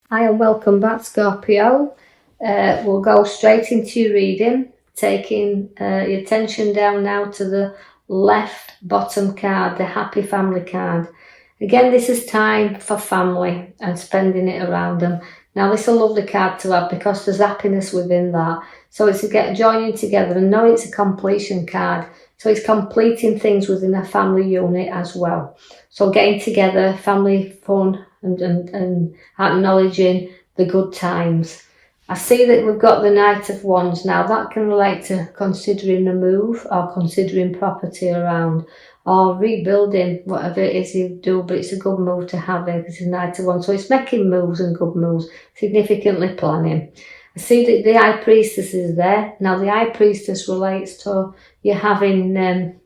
Hi and welcome back, Scorpio. We'll go straight into your reading, taking your attention down now to the left bottom card, the happy family card. Again, this is time for family and spending it around them. Now, this is a lovely card to have because there's happiness within that. So it's a joining together, and know it's a completion card. So it's completing things within a family unit as well. So getting together, family fun, and acknowledging the good times. I see that we've got the Knight of Wands now. That can relate to considering a move or considering property around or rebuilding whatever it is you do, but it's a good move to have it because it's a Knight of Wands. So it's making moves and good moves, significantly planning. I see that the High Priestess is there. Now the High Priestess relates to you having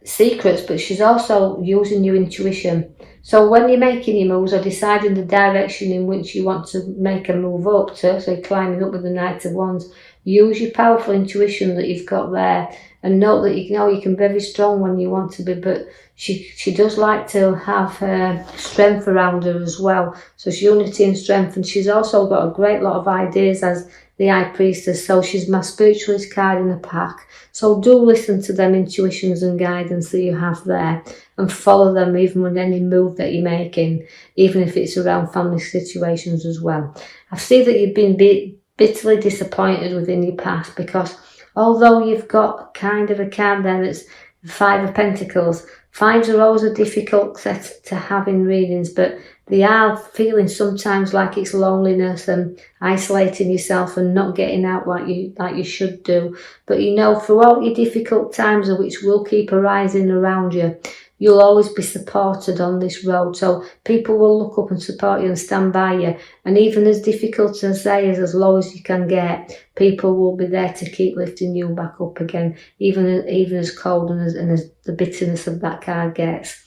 secrets, but she's also using your intuition. So when you're making your moves or deciding the direction in which you want to make a move up to, so climbing up with the Knight of Wands, use your powerful intuition that you've got there, and note that you can be very strong when you want to be, but she does like to have strength around her as well. So it's unity and strength, and she's also got a great lot of ideas as the High Priestess, so she's my spiritualist card in the pack. So do listen to them intuitions and guidance that you have there and follow them even with any move that you're making, even if it's around family situations as well. I see that you've been bitterly disappointed within your past because although you've got kind of a card there that's the Five of Pentacles, fives are always a difficult set to have in readings, but they are feeling sometimes like it's loneliness and isolating yourself and not getting out like you should do. But throughout your difficult times, which will keep arising around you, you'll always be supported on this road. So people will look up and support you and stand by you. And even as difficult as they is, as low as you can get, people will be there to keep lifting you back up again, even as cold and as the bitterness of that card gets.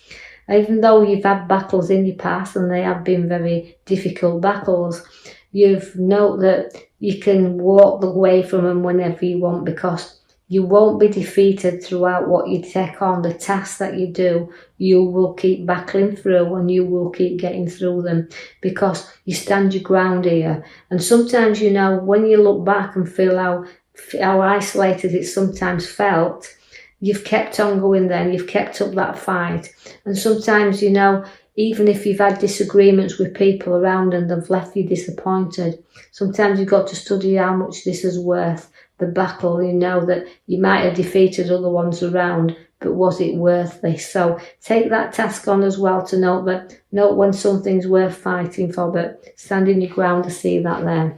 Even though you've had battles in your past and they have been very difficult battles, you've known that you can walk away from them whenever you want because you won't be defeated throughout what you take on. The tasks that you do, you will keep battling through and you will keep getting through them because you stand your ground here. And sometimes, when you look back and feel how isolated it sometimes felt, you've kept on going there and you've kept up that fight. And sometimes, even if you've had disagreements with people around and they've left you disappointed, sometimes you've got to study how much this is worth, the battle, that you might have defeated other ones around, but was it worth this? So take that task on as well to note when something's worth fighting for, but standing your ground to see that there.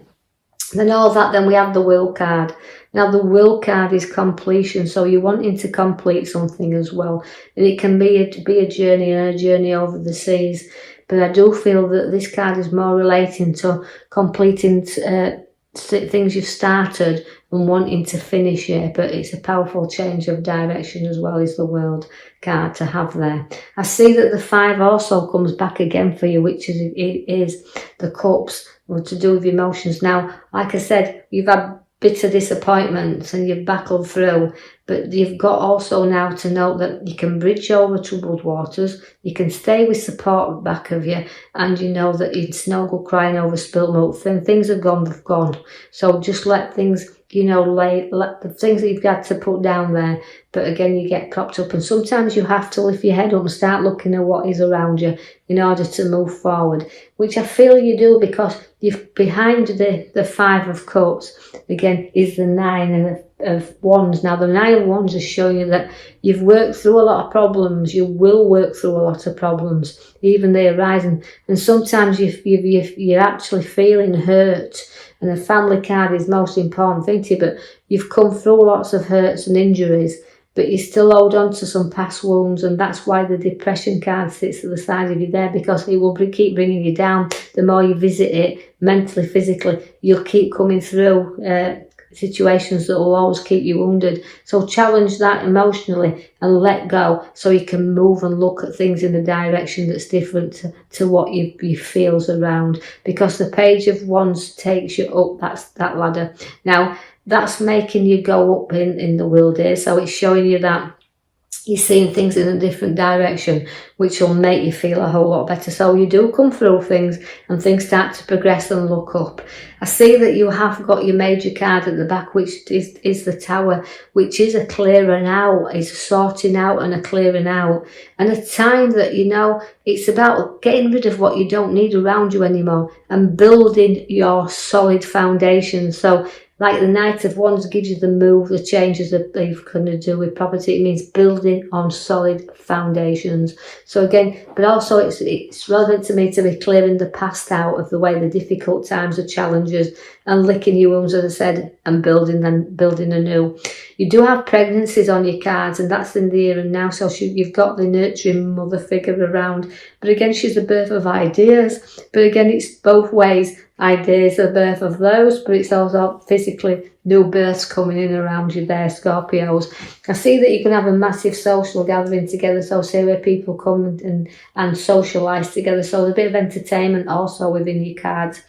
Then we have the Will card. Now the Will card is completion, so you're wanting to complete something as well, and it can be a journey and a journey over the seas. But I do feel that this card is more relating to completing things you've started and wanting to finish it. But it's a powerful change of direction as well as the World card to have there. I see that the 5 also comes back again for you, which is the Cups, to do with emotions. Now, like I said, you've had bitter disappointments and you've battled through, but you've got also now to note that you can bridge over troubled waters, you can stay with support back of you, and you know that it's no good crying over spilt milk. Things have gone, they've gone. So just let things, let the things that you've got to put down there, but again, you get propped up, and sometimes you have to lift your head up and start looking at what is around you in order to move forward, which I feel you do because you've behind the 5 of Cups, again, is the 9 of Wands. Now, the 9 of Wands is showing you that you've worked through a lot of problems. You will work through a lot of problems, even they arise. And sometimes you're actually feeling hurt. And the family card is the most important thing to you, but you've come through lots of hurts and injuries, but you still hold on to some past wounds, and that's why the depression card sits at the side of you there, because it will keep bringing you down. The more you visit it, mentally, physically, you'll keep coming through situations that will always keep you wounded. So challenge that emotionally and let go so you can move and look at things in a direction that's different to what you feel's around, because the Page of Wands takes you up that ladder. Now, that's making you go up in the world here. So it's showing you that you're seeing things in a different direction, which will make you feel a whole lot better. So you do come through things and things start to progress and look up. I see that you have got your major card at the back, which is the Tower, which is a clearing out, is a sorting out and a clearing out. And a time that, you know, it's about getting rid of what you don't need around you anymore and building your solid foundation. So like the Knight of Wands gives you the move, the changes that you're going to do with property. It means building on solid foundations. So again, but also it's relevant to me to be clearing the past out of the way, the difficult times, the challenges, and licking your wounds, as I said, and building anew. You do have pregnancies on your cards, and that's in the here and now. So you've got the nurturing mother figure around. But again, she's the birth of ideas. But again, it's both ways. Ideas, the birth of those, but it's also physically new births coming in around you there, Scorpios. I see that you can have a massive social gathering together, so say where people come and socialise together. So there's a bit of entertainment also within your cards.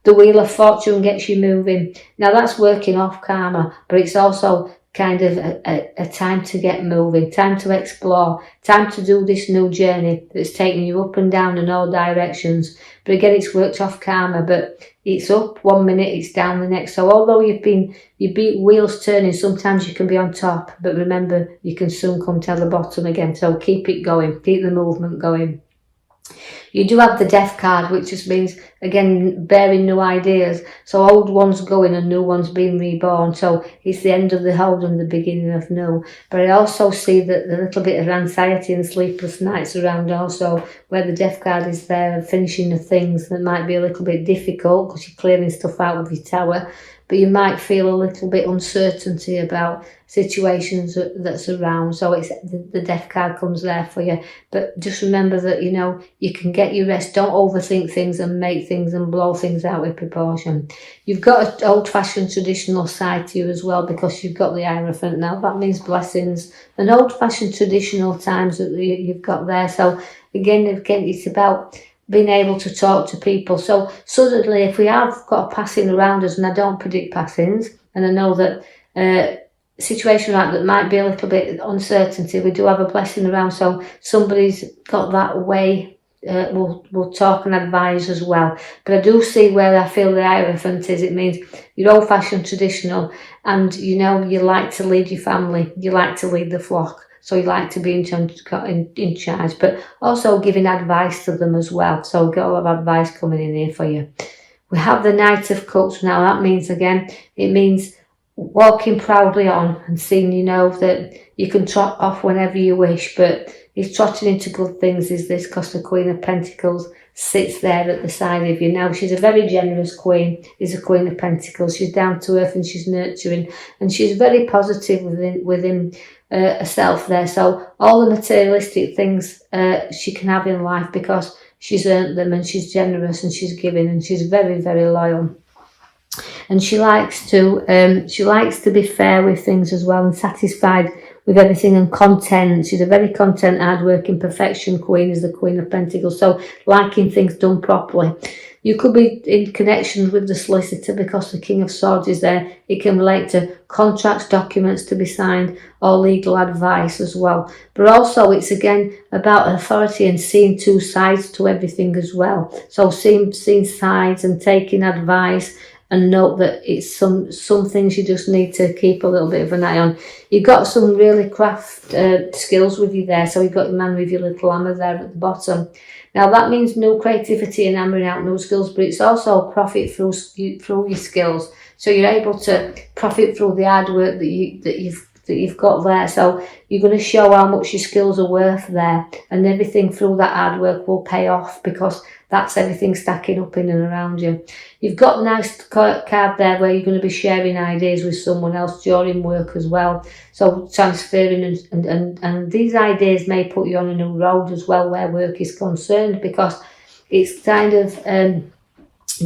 The Wheel of Fortune gets you moving. Now that's working off karma, but it's also kind of a time to get moving, time to explore, time to do this new journey that's taking you up and down in all directions. But again, it's worked off karma, but it's up one minute, it's down the next. So although you beat wheels turning, sometimes you can be on top, but remember, you can soon come to the bottom again. So keep it going, keep the movement going. You do have the Death card, which just means, again, bearing new ideas. So old ones going and new ones being reborn. So it's the end of the old and the beginning of new. But I also see that the little bit of anxiety and sleepless nights around also, where the Death card is there, finishing the things that might be a little bit difficult because you're clearing stuff out of your Tower. But you might feel a little bit uncertainty about situations that's around. So it's the Death card comes there for you. But just remember that, you know, you can get your rest. Don't overthink things and make things and blow things out with proportion. You've got an old-fashioned traditional side to you as well, because you've got the Hierophant now. That means blessings and old-fashioned traditional times that you've got there. So again, it's about being able to talk to people. So suddenly, if we have got a passing around us, and I don't predict passings, and I know that situation like that might be a little bit uncertainty, we do have a blessing around. So somebody's got that way. We'll talk and advise as well. But I do see where I feel the Hierophant is. It means you're old-fashioned traditional, and you know you like to lead your family. You like to lead the flock. So you like to be in charge, but also giving advice to them as well. So got a lot of advice coming in here for you. We have the Knight of Cups now. That means, again, it means walking proudly on and seeing, you know, that you can trot off whenever you wish, but it's trotting into good things is this, because the Queen of Pentacles sits there at the side of you. Now, she's a very generous queen, is a Queen of Pentacles. She's down to earth and she's nurturing, and she's very positive within herself there. So all the materialistic things she can have in life, because she's earned them, and she's generous and she's giving, and she's very, very loyal. And she likes to be fair with things as well, and satisfied with everything and content. She's a very content, hard-working, perfection queen, is the Queen of Pentacles. So liking things done properly. You could be in connection with the solicitor because the King of Swords is there. It can relate to contracts, documents to be signed, or legal advice as well. But also it's again about authority and seeing two sides to everything as well. So seeing sides and taking advice, and note that it's some things you just need to keep a little bit of an eye on. You've got some really craft skills with you there. So you've got your man with your little hammer there at the bottom. Now that means no creativity and hammering out no skills, but it's also profit through your skills. So you're able to profit through the hard work that you've got there. So you're going to show how much your skills are worth there, and everything through that hard work will pay off, because that's everything stacking up in and around you. You've got a nice card there where you're going to be sharing ideas with someone else during work as well. So transferring and these ideas may put you on a new road as well where work is concerned, because it's kind of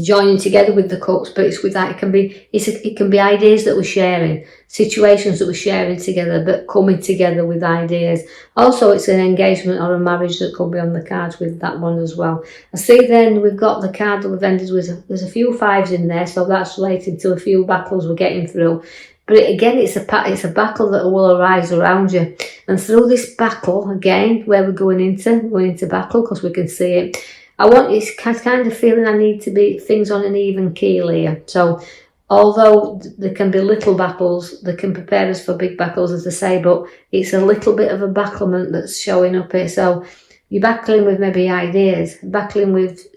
joining together with the cups, but it's with that it can be ideas that we're sharing, situations that we're sharing together, but coming together with ideas. Also, it's an engagement or a marriage that could be on the cards with that one as well. I see then we've got the card that we've ended with. There's a few fives in there, so that's related to a few battles we're getting through. But again, it's a battle that will arise around you. And through this battle, again, where we're going into battle, because we can see it, it's kind of feeling I need to be things on an even keel here. So although there can be little battles, they can prepare us for big battles, as I say, but it's a little bit of a battlement that's showing up here. So you're battling with maybe ideas, battling with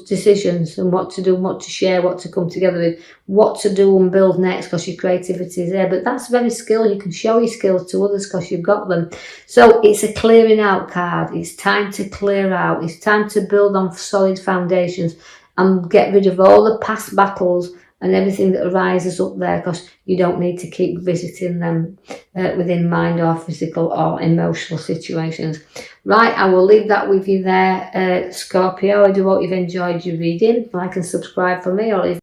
decisions and what to do, what to share, what to come together with, what to do and build next, because your creativity is there. But that's very skill. You can show your skills to others because you've got them. So it's a clearing out card. It's time to clear out. It's time to build on solid foundations and get rid of all the past battles and everything that arises up there, because you don't need to keep visiting them within mind or physical or emotional situations. Right, I will leave that with you there, Scorpio. I do hope you've enjoyed your reading. Like and subscribe for me, or if